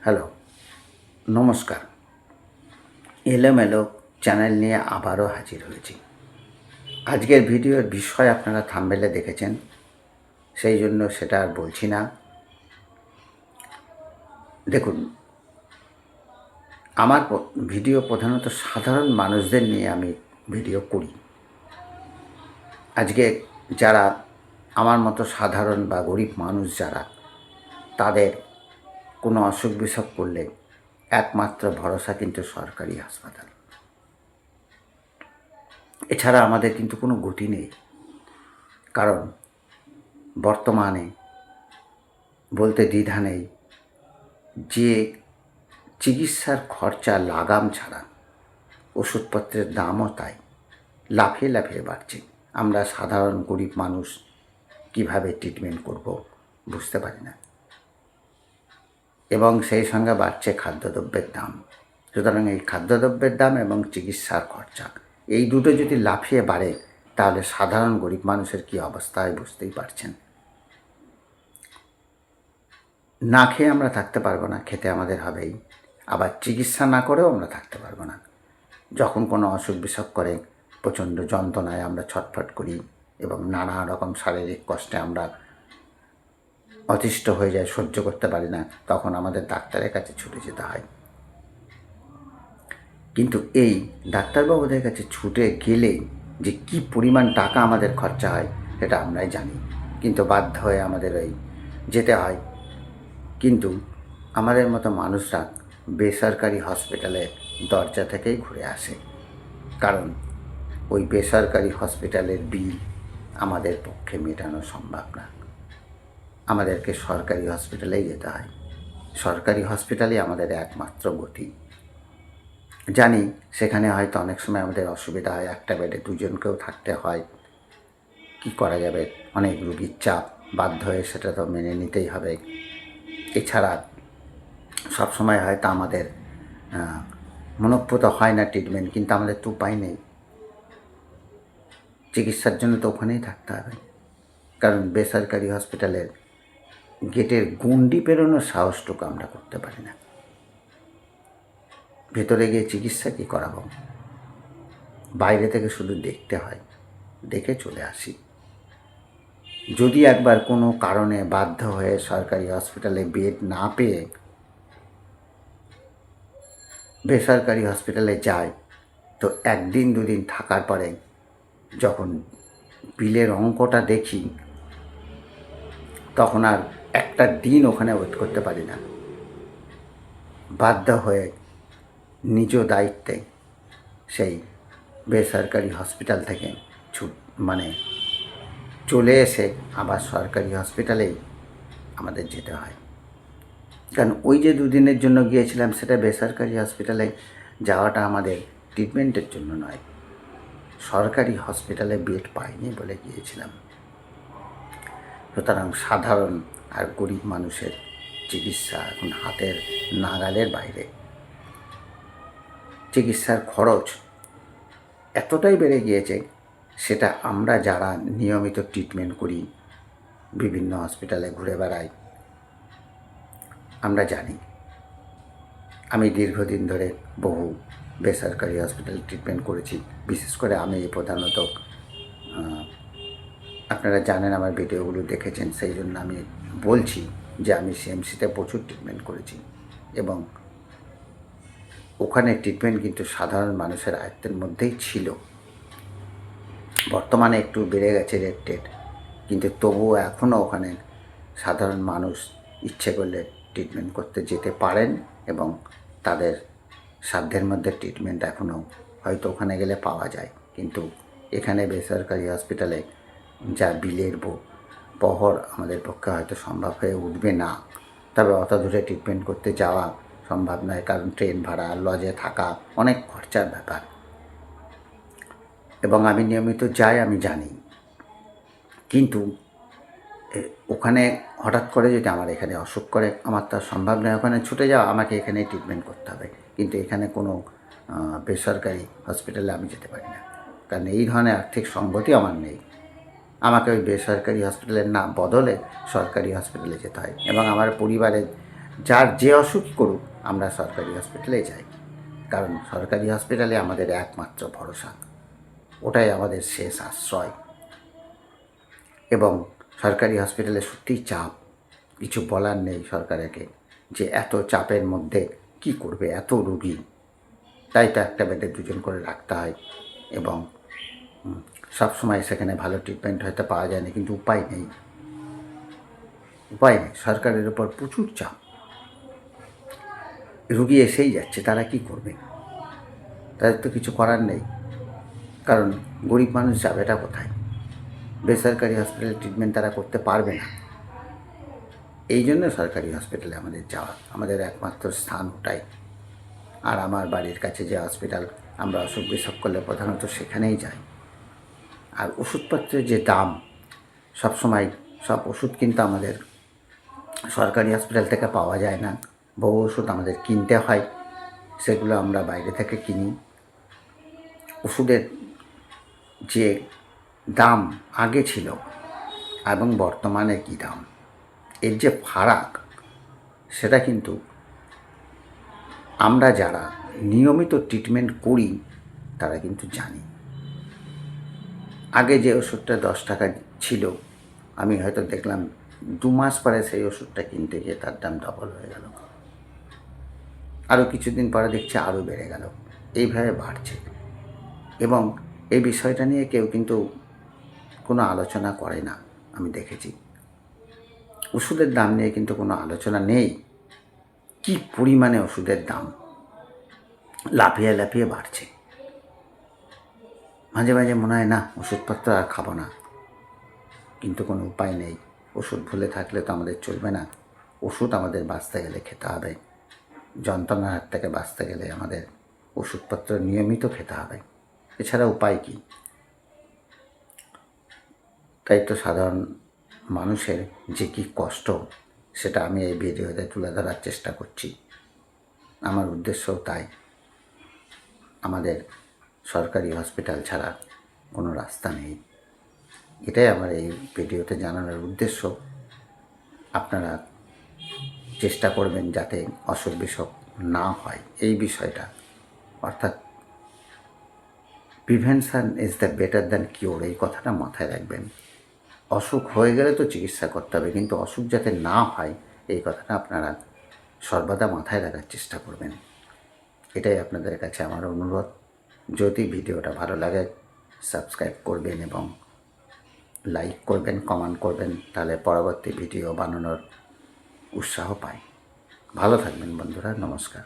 Hello, নমস্কার। এলোমেলো channel নিয়ে আবারও হাজির হয়েছি। আজকের ভিডিওর বিষয় আপনারা থাম্বনেলে দেখেছেন, সেই জন্য সেটা আর বলছি না। দেখুন, আমার ভিডিও প্রধানত সাধারণ মানুষদের নিয়ে আমি ভিডিও করি। আজকে যারা আমার মতো সাধারণ বা গরিব মানুষ যারা, তাদের কোনো অসুখ বিসুখ করলে একমাত্র ভরসা কিন্তু সরকারি হাসপাতাল। এছাড়া আমাদের কিন্তু কোনো গতি নেই। কারণ বর্তমানে বলতে দ্বিধা নেই যে চিকিৎসার খরচা লাগাম ছাড়া, ওষুধপত্রের দামও তাই লাফিয়ে লাফিয়ে বাড়ছে। আমরা সাধারণ গরিব মানুষ কিভাবে ট্রিটমেন্ট করব বুঝতে পারি না, এবং সেই সঙ্গে বাড়ছে খাদ্যদ্রব্যের দাম। সুতরাং এই খাদ্যদ্রব্যের দাম এবং চিকিৎসার খরচা, এই দুটো যদি লাফিয়ে বাড়ে তাহলে সাধারণ গরিব মানুষের কী অবস্থা হয় বুঝতেই পারছেন। না খেয়ে আমরা থাকতে পারবো না, খেতে আমাদের হবেই। আবার চিকিৎসা না করেও আমরা থাকতে পারবো না। যখন কোনো অসুখ বিসুখ করে প্রচণ্ড যন্ত্রণায় আমরা ছটফট করি এবং নানা রকম শারীরিক কষ্টে আমরা অতিষ্ঠ হয়ে যায়, সহ্য করতে পারি না, তখন আমাদের ডাক্তারের কাছে ছুটে যেতে হয়। কিন্তু এই ডাক্তারবাবুদের কাছে ছুটে গেলে যে কী পরিমাণ টাকা আমাদের খরচা হয় সেটা আমরাই জানি, কিন্তু বাধ্য হয়ে আমাদের ওই যেতে হয়। কিন্তু আমাদের মতো মানুষরা বেসরকারি হসপিটালের দরজা থেকেই ঘুরে আসে, কারণ ওই বেসরকারি হসপিটালের বিল আমাদের পক্ষে মেটানো সম্ভব না। আমাদেরকে সরকারি হসপিটালেই যেতে হয়। সরকারি হসপিটালই আমাদের একমাত্র গতি। জানি সেখানে হয়তো অনেক সময় আমাদের অসুবিধা হয়, একটা বেডে দুজনকেও থাকতে হয়। কি করা যাবে, অনেক রুগীর চাপ, বাধ্য হয়ে সেটা তো মেনে নিতেই হবে। এছাড়া সবসময় হয়তো আমাদের মনঃপুত হয় না ট্রিটমেন্ট, কিন্তু আমাদের তো উপায় নেই। চিকিৎসার জন্য তো ওখানেই থাকতে হবে, কারণ বেসরকারি হসপিটালের গেটের গণ্ডি পেরোনোর সাহসটুকু আমরা করতে পারি না। ভেতরে গিয়ে চিকিৎসা কী করাবো, বাইরে থেকে শুধু দেখতে হয়, দেখে চলে আসি। যদি একবার কোনো কারণে বাধ্য হয়ে সরকারি হসপিটালে বেড না পেয়ে বেসরকারি হসপিটালে যায়, তো একদিন দুদিন থাকার পরে যখন বিলের অঙ্কটা দেখি, তখন আর একটা দিন ওখানে ওয়েট করতে পারি না। বাধ্য হয়ে নিজ দায়িত্বে সেই বেসরকারি হসপিটাল থেকে চলে এসে আবার সরকারি হসপিটালেই আমাদের যেতে হয়। কারণ ওই যে দুদিনের জন্য গিয়েছিলাম, সেটা বেসরকারি হসপিটালে যাওয়াটা আমাদের ট্রিটমেন্টের জন্য নয়, সরকারি হসপিটালে বেড পাইনি বলে গিয়েছিলাম। সুতরাং সাধারণ আর গরিব মানুষের চিকিৎসা এখন হাতের নাগালের বাইরে। চিকিৎসার খরচ এতটাই বেড়ে গিয়েছে, সেটা আমরা যারা নিয়মিত ট্রিটমেন্ট করি, বিভিন্ন হসপিটালে ঘুরে বেড়াই, আমরা জানি। আমি দীর্ঘদিন ধরে বহু বেসরকারি হসপিটালে ট্রিটমেন্ট করেছি। বিশেষ করে আমি প্রধানত, আপনারা জানেন, আমার ভিডিওগুলো দেখেছেন, সেই জন্য আমি বলছি যে আমি সিএমসিতে প্রচুর ট্রিটমেন্ট করেছি, এবং ওখানে ট্রিটমেন্ট কিন্তু সাধারণ মানুষের আয়ত্তের মধ্যেই ছিল। বর্তমানে একটু বেড়ে গেছে রেট, কিন্তু তবুও এখনও ওখানে সাধারণ মানুষ ইচ্ছে করলে ট্রিটমেন্ট করতে যেতে পারেন, এবং তাদের সাধ্যের মধ্যে ট্রিটমেন্ট এখনও হয়তো ওখানে গেলে পাওয়া যায়। কিন্তু এখানে বেসরকারি হসপিটালে যা বিলের বহর আমাদের পক্ষে হয়তো সম্ভব হয়ে উঠবে না। তবে অত দূরে ট্রিটমেন্ট করতে যাওয়া সম্ভব নয়, কারণ ট্রেন ভাড়া, লজে থাকা অনেক খরচার ব্যাপার, এবং আমি নিয়মিত যাই, আমি জানি। কিন্তু ওখানে হঠাৎ করে যদি আমার এখানে অসুখ করে, আমার তো সম্ভব নয় ওখানে ছুটে যাওয়া, আমাকে এখানেই ট্রিটমেন্ট করতে হবে। কিন্তু এখানে কোনো বেসরকারি হসপিটালে আমি যেতে পারি না, কারণ এই ধরনের আর্থিক সঙ্গতি আমার নেই। আমাকে ওই বেসরকারি হসপিটালের বদলে সরকারি হসপিটালে যেতে হয়, এবং আমার পরিবারের যার যে অসুখ করুক আমরা সরকারি হসপিটালে যাই, কারণ সরকারি হসপিটালে আমাদের একমাত্র ভরসা, ওটাই আমাদের শেষ আশ্রয়। এবং সরকারি হসপিটালে সত্যিই চাপ, কিছু বলার নেই সরকারকে যে এত চাপের মধ্যে কি করবে, এত রুগী, তাই তো একটা বেডে দুজন করে রাখতে হয়। এবং সবসময় সেখানে ভালো ট্রিটমেন্ট হয়তো পাওয়া যায় না, কিন্তু উপায় নেই, সরকারের উপর প্রচুর চাপ। রুগী এসেই যাচ্ছে, তারা কি করবে? তাদের তো কিছু করার নেই, কারণ গরিব মানুষ যাবেটা কোথায়? বেসরকারি হসপিটালে ট্রিটমেন্ট তারা করতে পারবে না। এই জন্য সরকারি হসপিটালে আমাদের যাওয়া, আমাদের একমাত্র স্থান ওটাই। আর আমার বাড়ির কাছে যে হসপিটাল, আমরা অসুখ বিসুখ করলে প্রধানত সেখানেই যাই। আর ওষুধপত্রের যে দাম, সবসময় সব ওষুধ কিন্তু আমাদের সরকারি হসপিটাল থেকে পাওয়া যায় না, বহু ওষুধ আমাদের কিনতে হয়, সেগুলো আমরা বাইরে থেকে কিনি। ওষুধের যে দাম আগে ছিল এবং বর্তমানে কী দাম, এর যে ফারাক, সেটা কিন্তু আমরা যারা নিয়মিত ট্রিটমেন্ট করি তারা কিন্তু জানি। আগে যে ওষুধটা 10 টাকা ছিল, আমি হয়তো দেখলাম 2 মাস পরে সেই ওষুধটা কিনতে গিয়ে তার দাম ডবল হয়ে গেল, আরও কিছুদিন পরে দেখছি আরও বেড়ে গেল, এইভাবে বাড়ছে। এবং এই বিষয়টা নিয়ে কেউ কিন্তু কোনো আলোচনা করে না, আমি দেখেছি। ওষুধের দাম নিয়ে কিন্তু কোনো আলোচনা নেই। কি পরিমাণে ওষুধের দাম লাফিয়ে লাফিয়ে বাড়ছে। মাঝে মাঝে মনে হয় না, ওষুধপত্র আর খাবো না, কিন্তু কোনো উপায় নেই। ওষুধ ভুলে থাকলে তো আমাদের চলবে না। ওষুধ আমাদের বাঁচতে গেলে খেতে হবে, যন্ত্রণার হাত থেকে বাঁচতে গেলে আমাদের ওষুধপত্র নিয়মিত খেতে হবে, এছাড়া উপায় কী? তাই তো সাধারণ মানুষের যে কী কষ্ট, সেটা আমি এই ভিডিওতে তুলে ধরার চেষ্টা করছি। আমার উদ্দেশ্যও তাই। আমাদের সরকারি হসপিটাল ছাড়া কোনো রাস্তা নেই, এটাই আমার এই ভিডিওতে জানানোর উদ্দেশ্য। আপনারা চেষ্টা করবেন যাতে অসুখ বিসুখ না হয়, এই বিষয়টা, অর্থাৎ prevention is the better than cure, এই কথাটা মাথায় রাখবেন। অসুখ হয়ে গেলে তো চিকিৎসা করতে হবে, কিন্তু অসুখ যাতে না হয় এই কথাটা আপনারা সর্বদা মাথায় রাখার চেষ্টা করবেন। এটাই আপনাদের কাছে আমার অনুরোধ। যদি ভিডিওটা ভালো লাগে সাবস্ক্রাইব করবেন এবং লাইক করবেন, কমেন্ট করবেন, তাহলে পরবর্তী ভিডিও বানানোর উৎসাহ পাই। ভালো থাকবেন বন্ধুরা, নমস্কার।